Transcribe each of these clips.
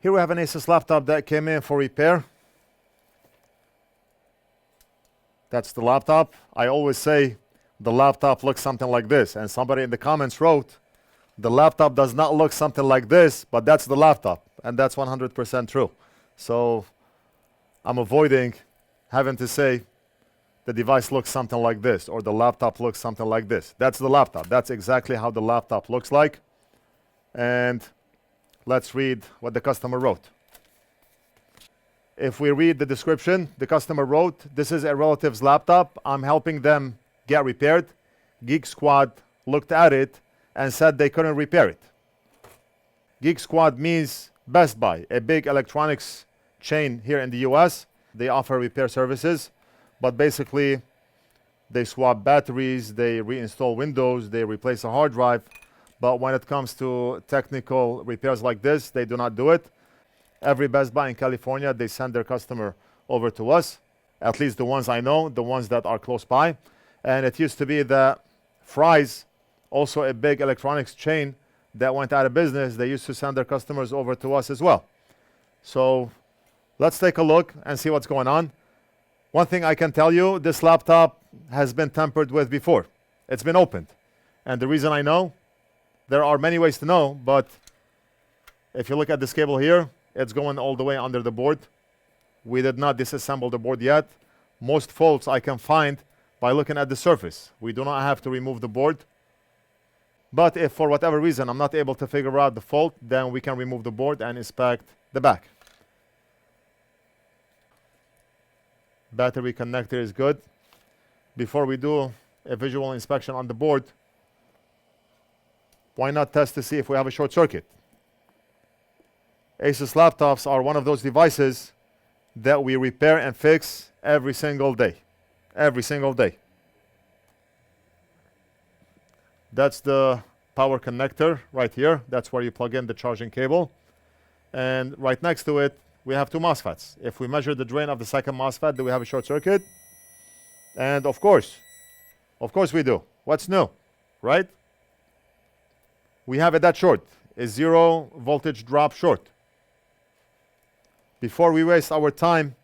Here we have an Asus laptop that came in for repair. That's the laptop. I always say the laptop looks something like this, and somebody in the comments wrote, the laptop does not look something like this, but that's the laptop, and that's 100% true. So I'm avoiding having to say the device looks something like this, or the laptop looks something like this. That's the laptop. That's exactly how the laptop looks like. And let's read what the customer wrote. If we read the description, the customer wrote, this is a relative's laptop. I'm helping them get repaired. Geek Squad looked at it and said they couldn't repair it. Geek Squad means Best Buy, a big electronics chain here in the US. They offer repair services, but basically they swap batteries, they reinstall Windows, they replace a hard drive. But when it comes to technical repairs like this, they do not do it. Every Best Buy in California, they send their customer over to us, at least the ones I know, the ones that are close by. And it used to be that Fry's, also a big electronics chain that went out of business, they used to send their customers over to us as well. So let's take a look and see what's going on. One thing I can tell you, this laptop has been tampered with before. It's been opened. And the reason I know, there are many ways to know, but if you look at this cable here, it's going all the way under the board. We did not disassemble the board yet. Most faults I can find by looking at the surface. We do not have to remove the board. But if for whatever reason I'm not able to figure out the fault, then we can remove the board and inspect the back. Battery connector is good. Before we do a visual inspection on the board, why not test to see if we have a short circuit? Asus laptops are one of those devices that we repair and fix every single day. Every single day. That's the power connector right here. That's where you plug in the charging cable. And right next to it, we have two MOSFETs. If we measure the drain of the second MOSFET, do we have a short circuit? And of course we do. What's new, right? We have it that short, a 0 voltage drop short. Before we waste our time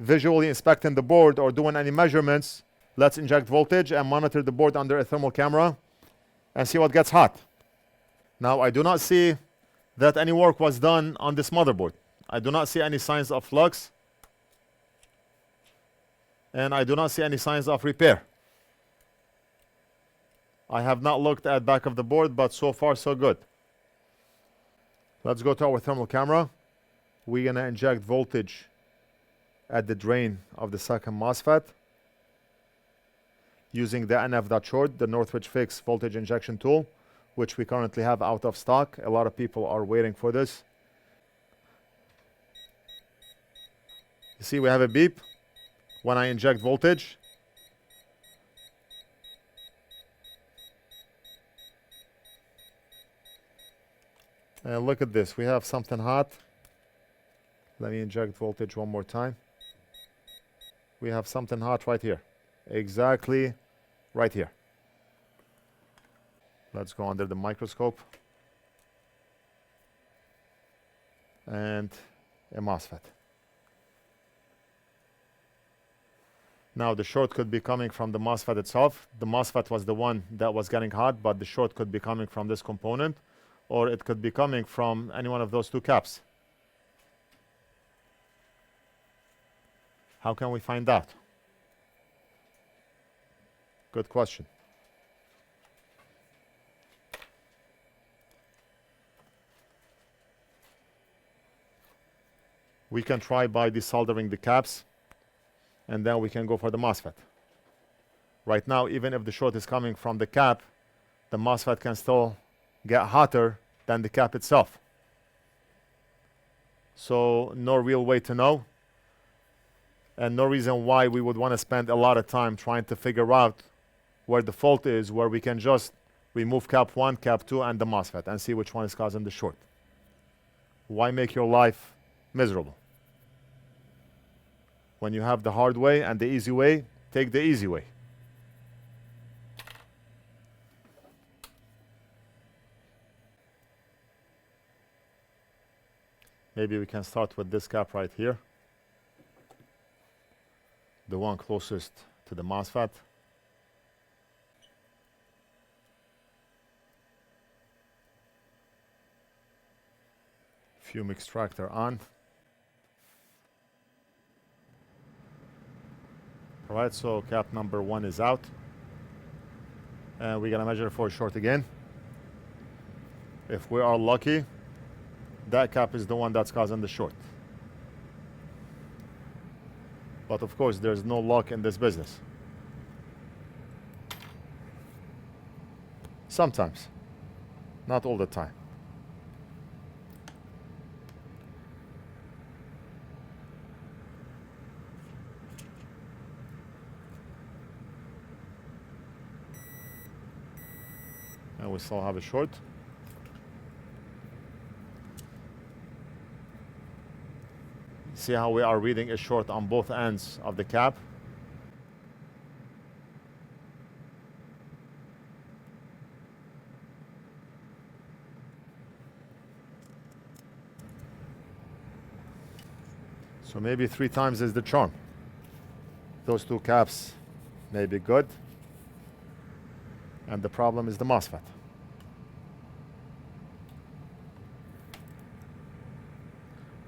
visually inspecting the board or doing any measurements, let's inject voltage and monitor the board under a thermal camera and see what gets hot. Now, I do not see that any work was done on this motherboard. I do not see any signs of flux, and I do not see any signs of repair. I have not looked at back of the board, but so far so good. Let's go to our thermal camera. We're gonna inject voltage at the drain of the second MOSFET using the NF.short, the NorthridgeFix voltage injection tool, which we currently have out of stock. A lot of people are waiting for this. You see we have a beep when I inject voltage. And look at this, we have something hot. Let me inject voltage one more time. We have something hot right here. Exactly right here. Let's go under the microscope. And a MOSFET. Now the short could be coming from the MOSFET itself. The MOSFET was the one that was getting hot, but the short could be coming from this component, or it could be coming from any one of those two caps. How can we find out? Good question. We can try by desoldering the caps, and then we can go for the MOSFET. Right now, even if the short is coming from the cap, the MOSFET can still get hotter than the cap itself. So no real way to know, and no reason why we would want to spend a lot of time trying to figure out where the fault is, where we can just remove cap 1, cap 2, and the MOSFET and see which one is causing the short. Why make your life miserable? When you have the hard way and the easy way, take the easy way. Maybe we can start with this cap right here, the one closest to the MOSFET. Fume extractor on. All right, so cap number 1 is out. And we're gonna measure for short again. If we are lucky, that cap is the one that's causing the short. But of course, there's no luck in this business. Sometimes, not all the time. And we still have a short. See how we are reading a short on both ends of the cap. So maybe 3 times is the charm. Those 2 caps may be good. And the problem is the MOSFET.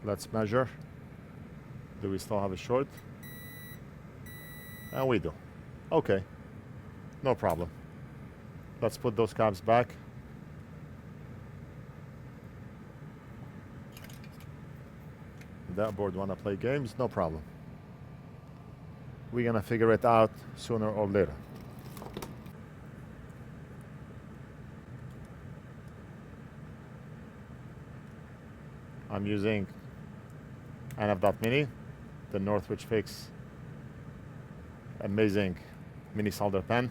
Let's measure. Do we still have a short? And we do. Okay, no problem. Let's put those caps back. That board wanna play games? No problem. We're gonna figure it out sooner or later. I'm using NF.mini, the NorthridgeFix amazing mini solder pen.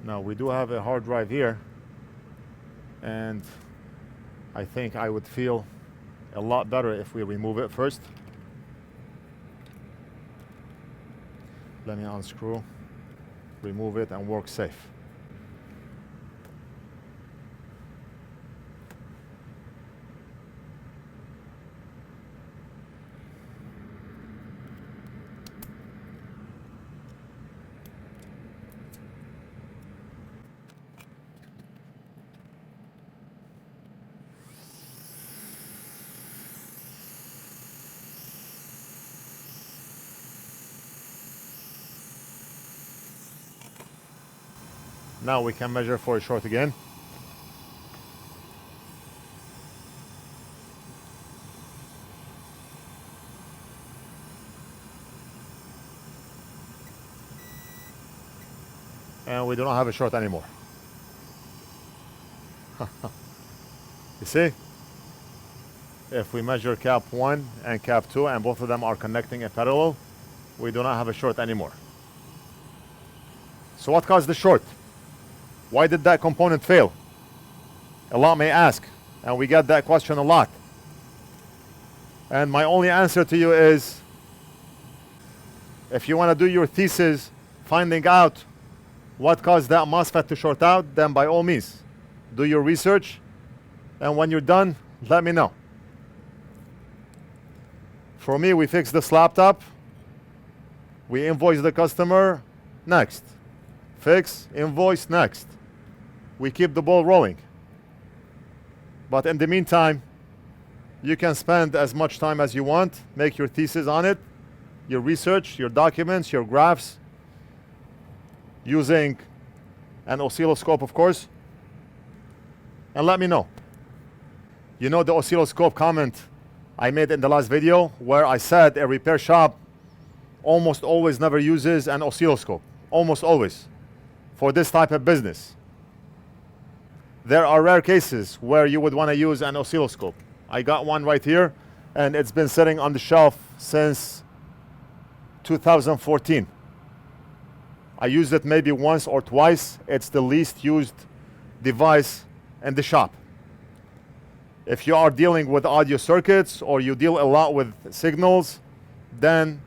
Now we do have a hard drive here, and I think I would feel a lot better if we remove it first. Let me unscrew, remove it, and work safe. Now we can measure for a short again. And we do not have a short anymore. You see? If we measure cap 1 and cap 2 and both of them are connecting in parallel, we do not have a short anymore. So what caused the short? Why did that component fail? A lot may ask, and we get that question a lot. And my only answer to you is, if you want to do your thesis finding out what caused that MOSFET to short out, then by all means, do your research, and when you're done, let me know. For me, we fixed this laptop, we invoice the customer, next. Fix, invoice, next. We keep the ball rolling. But in the meantime, you can spend as much time as you want, make your thesis on it, your research, your documents, your graphs, using an oscilloscope, of course, and let me know. You know the oscilloscope comment I made in the last video where I said a repair shop almost always never uses an oscilloscope, almost always, for this type of business. There are rare cases where you would want to use an oscilloscope. I got one right here, and it's been sitting on the shelf since 2014. I used it maybe once or twice. It's the least used device in the shop. If you are dealing with audio circuits or you deal a lot with signals, then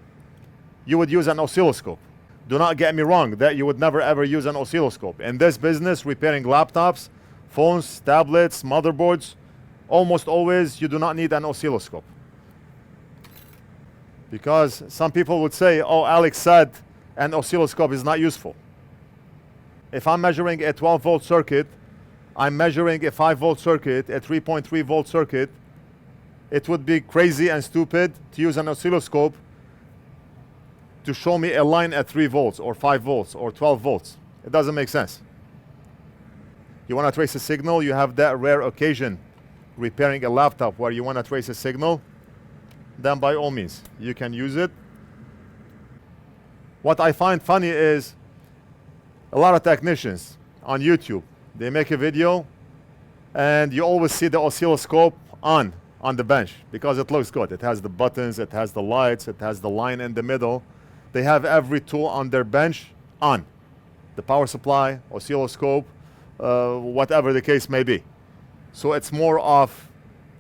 you would use an oscilloscope. Do not get me wrong, that you would never ever use an oscilloscope. In this business, repairing laptops, phones, tablets, motherboards, almost always you do not need an oscilloscope. Because some people would say, oh, Alex said an oscilloscope is not useful. If I'm measuring a 12-volt circuit, I'm measuring a 5-volt circuit, a 3.3-volt circuit, it would be crazy and stupid to use an oscilloscope to show me a line at 3 volts or 5 volts or 12 volts. It doesn't make sense. You want to trace a signal, you have that rare occasion repairing a laptop where you want to trace a signal, then by all means, you can use it. What I find funny is a lot of technicians on YouTube, they make a video and you always see the oscilloscope on the bench because it looks good. It has the buttons, it has the lights, it has the line in the middle. They have every tool on their bench on. The power supply, oscilloscope, whatever the case may be. So it's more of,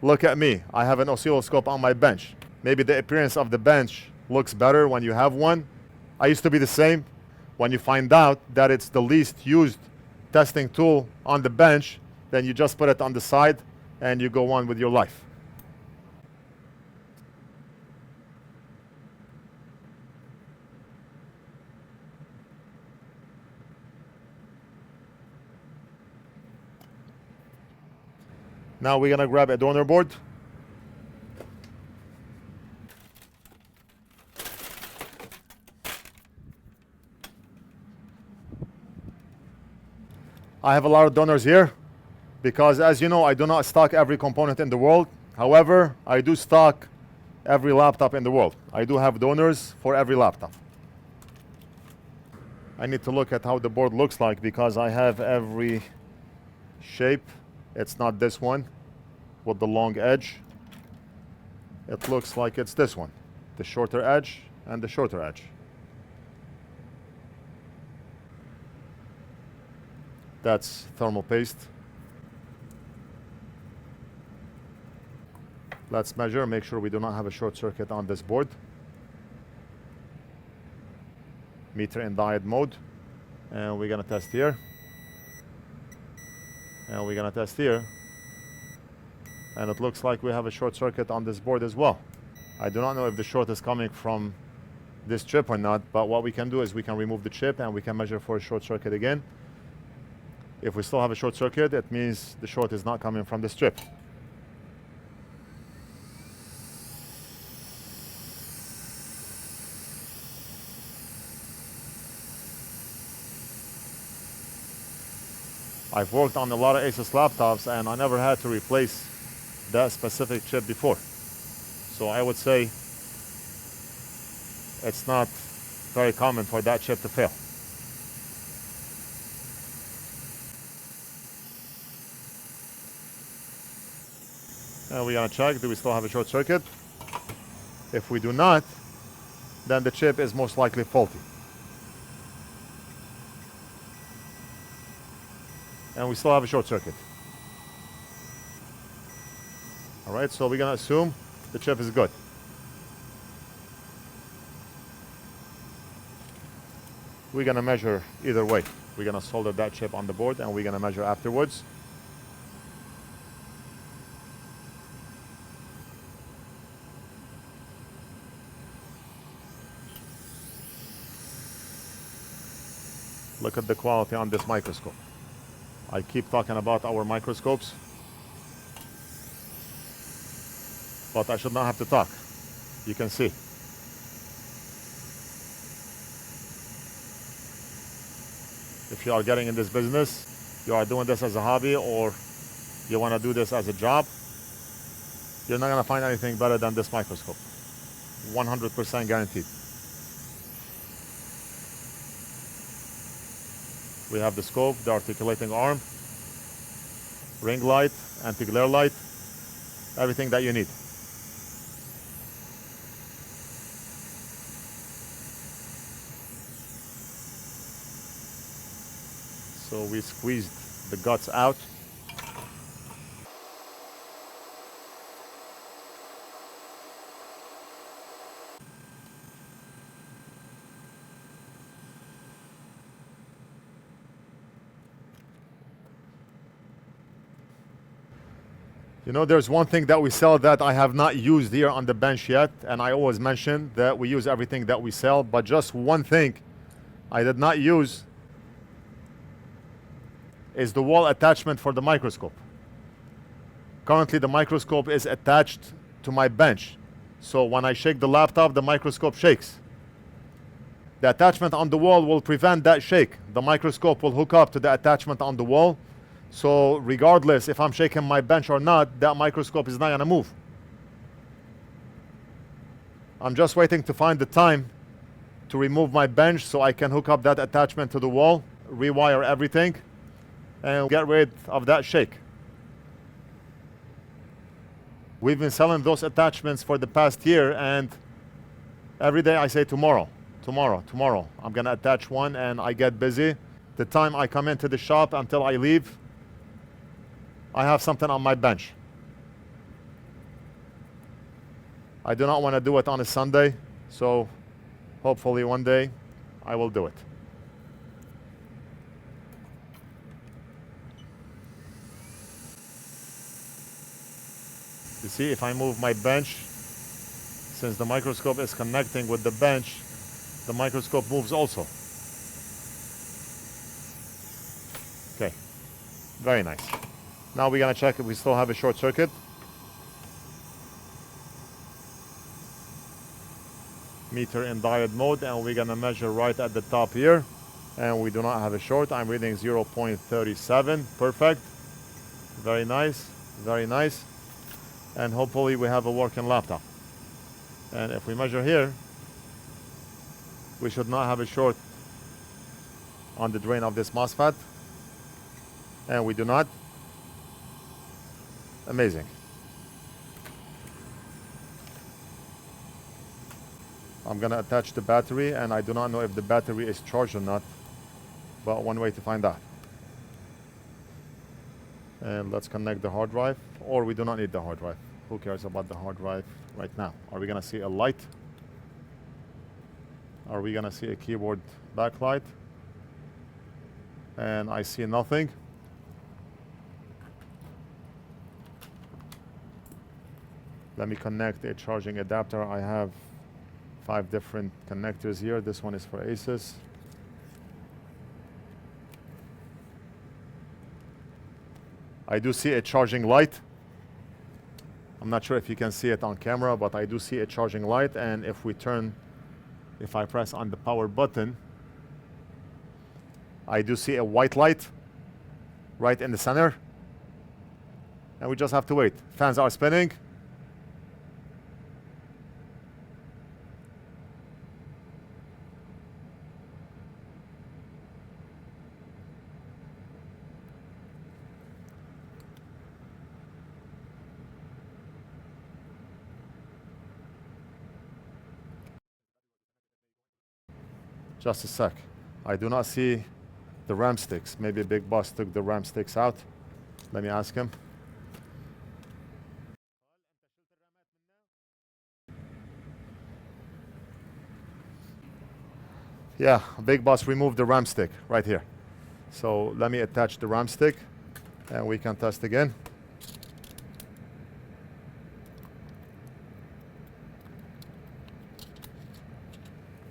look at me, I have an oscilloscope on my bench. Maybe the appearance of the bench looks better when you have one. I used to be the same. When you find out that it's the least used testing tool on the bench, then you just put it on the side and you go on with your life. Now we're gonna grab a donor board. I have a lot of donors here because, as you know, I do not stock every component in the world. However, I do stock every laptop in the world. I do have donors for every laptop. I need to look at how the board looks like because I have every shape. It's not this one with the long edge. It looks like it's this one, the shorter edge and the shorter edge. That's thermal paste. Let's measure, make sure we do not have a short circuit on this board. Meter in diode mode. And we're gonna test here. And we're gonna test here. And it looks like we have a short circuit on this board as well. I do not know if the short is coming from this chip or not, but what we can do is we can remove the chip and we can measure for a short circuit again. If we still have a short circuit, it means the short is not coming from this chip. I've worked on a lot of Asus laptops and I never had to replace that specific chip before. So I would say it's not very common for that chip to fail. And we're gonna check, do we still have a short circuit? If we do not, then the chip is most likely faulty. And we still have a short circuit. All right, so we're gonna assume the chip is good. We're gonna measure either way. We're gonna solder that chip on the board and we're gonna measure afterwards. Look at the quality on this microscope. I keep talking about our microscopes, but I should not have to talk. You can see. If you are getting in this business, you are doing this as a hobby, or you want to do this as a job, you're not going to find anything better than this microscope. 100% guaranteed. We have the scope, the articulating arm, ring light, anti-glare light, everything that you need. So we squeezed the guts out. You know, there's one thing that we sell that I have not used here on the bench yet, and I always mention that we use everything that we sell, but just one thing I did not use is the wall attachment for the microscope. Currently the microscope is attached to my bench, so when I shake the laptop, the microscope shakes. The attachment on the wall will prevent that shake. The microscope will hook up to the attachment on the wall, so regardless if I'm shaking my bench or not, that microscope is not gonna move. I'm just waiting to find the time to remove my bench so I can hook up that attachment to the wall, rewire everything, and get rid of that shake. We've been selling those attachments for the past year, and every day I say tomorrow, tomorrow, tomorrow. I'm gonna attach one, and I get busy. The time I come into the shop until I leave, I have something on my bench. I do not want to do it on a Sunday, so hopefully one day I will do it. You see, if I move my bench, since the microscope is connecting with the bench, the microscope moves also. Okay, very nice. Now we're gonna check if we still have a short circuit. Meter in diode mode, and we're gonna measure right at the top here, and we do not have a short. I'm reading 0.37. Perfect. Very nice, very nice. And hopefully we have a working laptop. And if we measure here, we should not have a short on the drain of this MOSFET, and we do not. Amazing. I'm gonna attach the battery, and I do not know if the battery is charged or not, but one way to find out. And let's connect the hard drive, or we do not need the hard drive. Who cares about the hard drive right now? Are we gonna see a light? Are we gonna see a keyboard backlight? And I see nothing. Let me connect a charging adapter. I have 5 different connectors here. This one is for Asus. I do see a charging light. I'm not sure if you can see it on camera, but I do see a charging light, and if I press on the power button, I do see a white light right in the center, and we just have to wait. Fans are spinning. Just a sec. I do not see the RAM sticks. Maybe Big Boss took the RAM sticks out. Let me ask him. Yeah, Big Boss removed the RAM stick right here. So let me attach the RAM stick, and we can test again.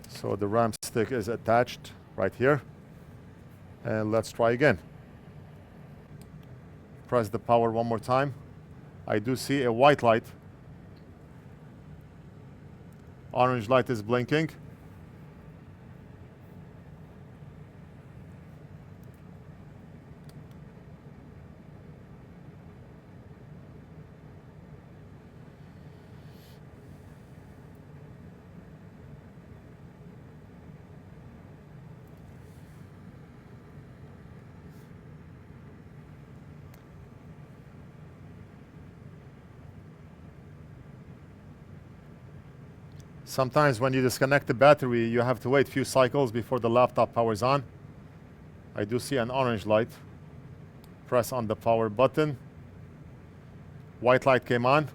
So the RAM stick is attached right here. And let's try again. Press the power one more time. I do see a white light. Orange light is blinking. Sometimes when you disconnect the battery, you have to wait a few cycles before the laptop powers on. I do see an orange light. Press on the power button. White light came on.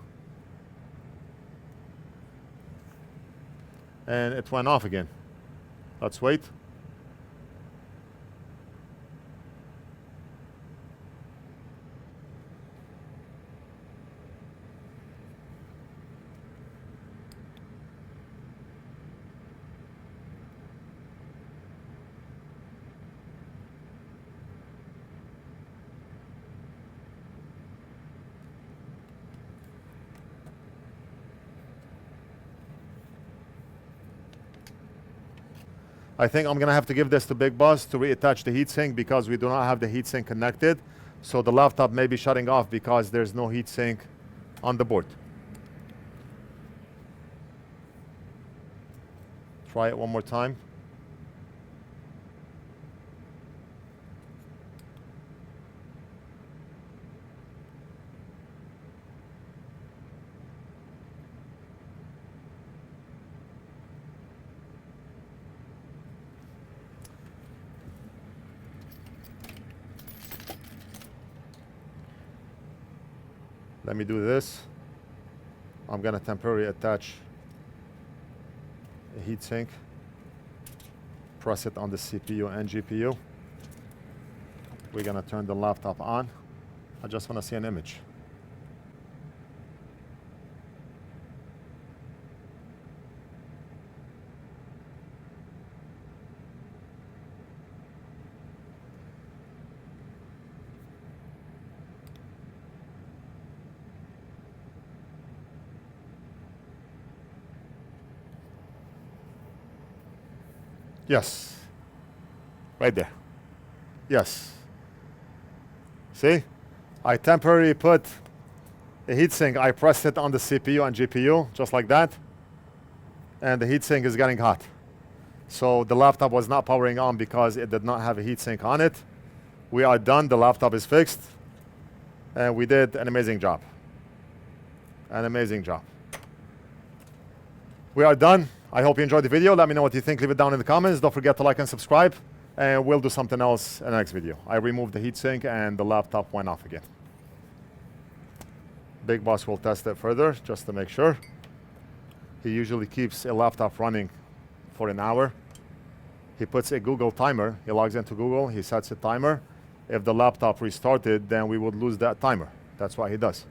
And it went off again. Let's wait. I think I'm gonna have to give this to Big Boss to reattach the heatsink because we do not have the heatsink connected. So the laptop may be shutting off because there's no heatsink on the board. Try it one more time. Let me do this. I'm gonna temporarily attach a heatsink. Press it on the CPU and GPU. We're gonna turn the laptop on. I just wanna see an image. Yes. Right there. Yes. See? I temporarily put a heatsink. I pressed it on the CPU and GPU, just like that. And the heatsink is getting hot. So the laptop was not powering on because it did not have a heatsink on it. We are done. The laptop is fixed. And we did an amazing job. An amazing job. We are done. I hope you enjoyed the video. Let me know what you think. Leave it down in the comments. Don't forget to like and subscribe. And we'll do something else in the next video. I removed the heatsink and the laptop went off again. Big Boss will test it further just to make sure. He usually keeps a laptop running for an hour. He puts a Google timer. He logs into Google. He sets a timer. If the laptop restarted, then we would lose that timer. That's what he does.